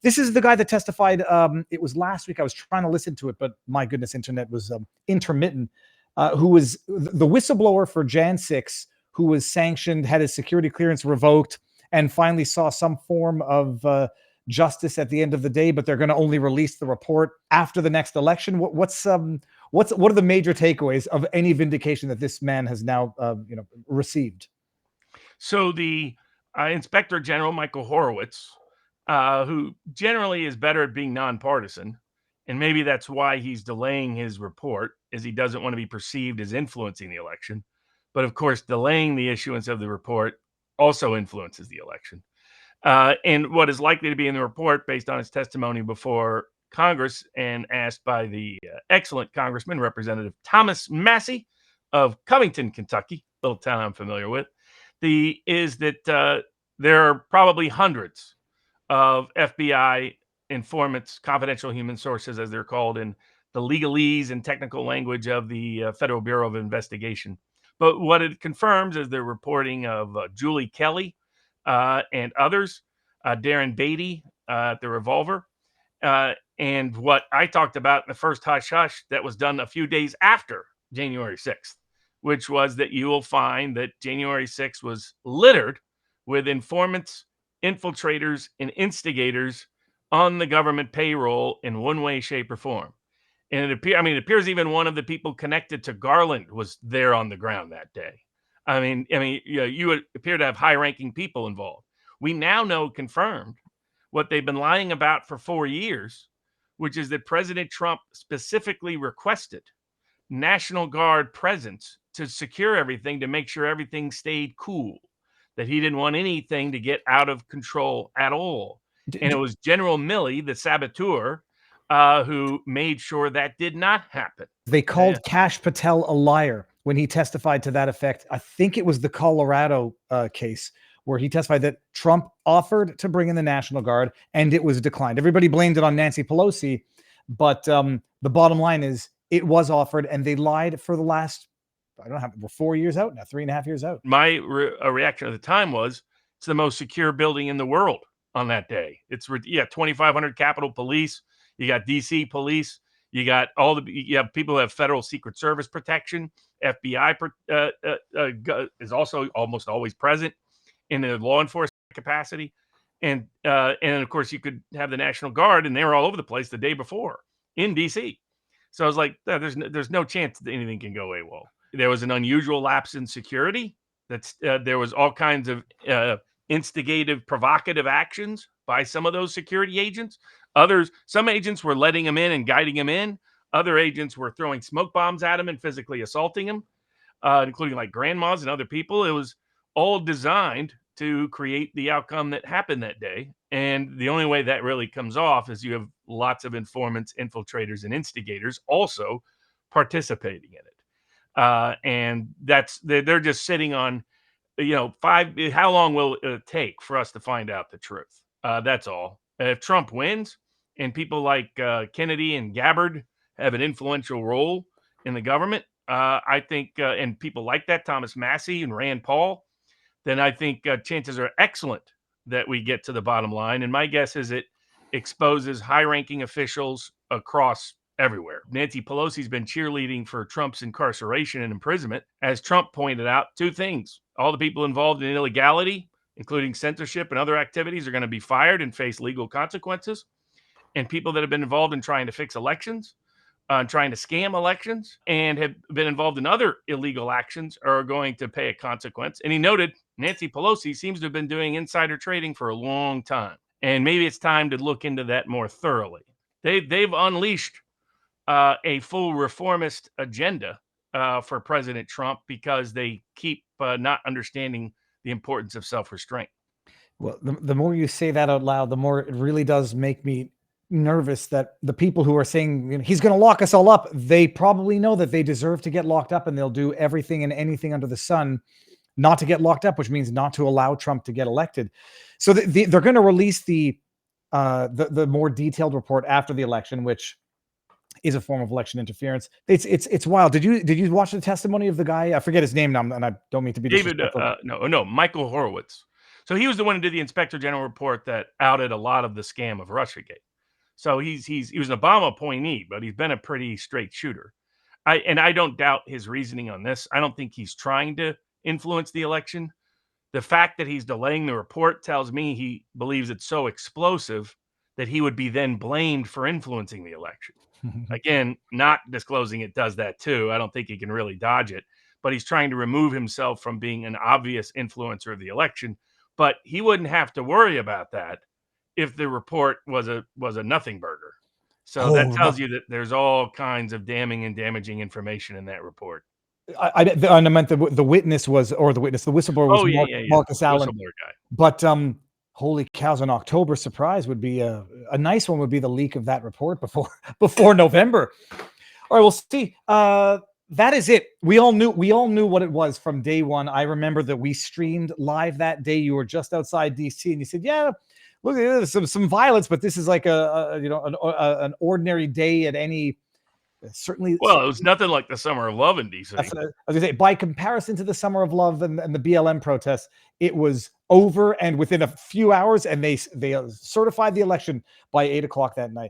This is the guy that testified. It was last week. I was trying to listen to it, but my goodness, internet was intermittent. Who was the whistleblower for Jan 6, who was sanctioned, had his security clearance revoked, and finally saw some form of justice at the end of the day. But they're going to only release the report after the next election. What are the major takeaways of any vindication that this man has now received? So the Inspector General Michael Horowitz, who generally is better at being nonpartisan, and maybe that's why he's delaying his report, is he doesn't want to be perceived as influencing the election. But of course, delaying the issuance of the report also influences the election. And what is likely to be in the report, based on his testimony before Congress and asked by the excellent Congressman, Representative Thomas Massey of Covington, Kentucky, little town I'm familiar with, is that there are probably hundreds of FBI informants, confidential human sources, as they're called in the legalese and technical language of the Federal Bureau of Investigation. But what it confirms is the reporting of Julie Kelly and others, Darren Beatty at the Revolver, and what I talked about in the first hush hush that was done a few days after January 6th, which was that you will find that January 6th was littered with informants, infiltrators, and instigators on the government payroll in one way, shape, or form. And it appears even one of the people connected to Garland was there on the ground that day. You would appear to have high-ranking people involved. We now know, confirmed, what they've been lying about for 4 years, which is that President Trump specifically requested National Guard presence to secure everything, to make sure everything stayed cool, that he didn't want anything to get out of control at all. And it was General Milley, the saboteur, who made sure that did not happen. They called Kash Patel a liar when he testified to that effect. I think it was the Colorado case where he testified that Trump offered to bring in the National Guard and it was declined. Everybody blamed it on Nancy Pelosi, but the bottom line is it was offered and they lied for the last, we're 4 years out now, 3.5 years out. My reaction at the time was, it's the most secure building in the world on that day. It's 2,500 Capitol Police. You got DC police. You got you have people who have federal Secret Service protection. FBI is also almost always present in a law enforcement capacity. And of course you could have the National Guard, and they were all over the place the day before in DC. So I was like, there's no chance that anything can go AWOL. There was an unusual lapse in security. There was all kinds of instigative, provocative actions by some of those security agents. Some agents were letting them in and guiding them in. Other agents were throwing smoke bombs at them and physically assaulting them, including like grandmas and other people. It was all designed to create the outcome that happened that day. And the only way that really comes off is you have lots of informants, infiltrators, and instigators also participating in it. And they're just sitting on, how long will it take for us to find out the truth? That's all. If Trump wins and people like Kennedy and Gabbard have an influential role in the government, I think, and people like that, Thomas Massey and Rand Paul, then I think chances are excellent that we get to the bottom line. And my guess is it exposes high-ranking officials across everywhere. Nancy Pelosi's been cheerleading for Trump's incarceration and imprisonment. As Trump pointed out, two things: all the people involved in illegality, including censorship and other activities, are going to be fired and face legal consequences. And people that have been involved in trying to fix elections, trying to scam elections, and have been involved in other illegal actions are going to pay a consequence. And he noted Nancy Pelosi seems to have been doing insider trading for a long time. And maybe it's time to look into that more thoroughly. They've unleashed a full reformist agenda for President Trump because they keep not understanding the importance of self-restraint. Well, the more you say that out loud, the more it really does make me nervous that the people who are saying he's going to lock us all up, they probably know that they deserve to get locked up, and they'll do everything and anything under the sun not to get locked up, which means not to allow Trump to get elected. So they're going to release the more detailed report after the election, which is a form of election interference. It's wild. Did you watch the testimony of the guy? I forget his name now, and I don't mean to be disrespectful. No, Michael Horowitz. So he was the one who did the Inspector General report that outed a lot of the scam of Russiagate. So he was an Obama appointee, but he's been a pretty straight shooter. I don't doubt his reasoning on this. I don't think he's trying to influence the election. The fact that he's delaying the report tells me he believes it's so explosive that he would be then blamed for influencing the election. Again, not disclosing it does that too. I don't think he can really dodge it, but he's trying to remove himself from being an obvious influencer of the election. But he wouldn't have to worry about that if the report was a nothing burger. So that Oh, tells you that there's all kinds of damning and damaging information in that report. I meant the witness was, or the whistleblower was Oh yeah, yeah, yeah. Marcus Allen. Whistleblower guy. But holy cows, an October surprise would be a nice one. Would be the leak of that report before November. All right, we'll see. That is it. We all knew what it was from day one. I remember that we streamed live that day. You were just outside DC, and you said, "Yeah, look, there's some violence, but this is like an ordinary day at any." Certainly, Well, it was nothing like the Summer of Love in DC. that's what I was gonna say. By comparison to the Summer of Love and the BLM protests, it was over and within a few hours, and they certified the election by 8 o'clock that night.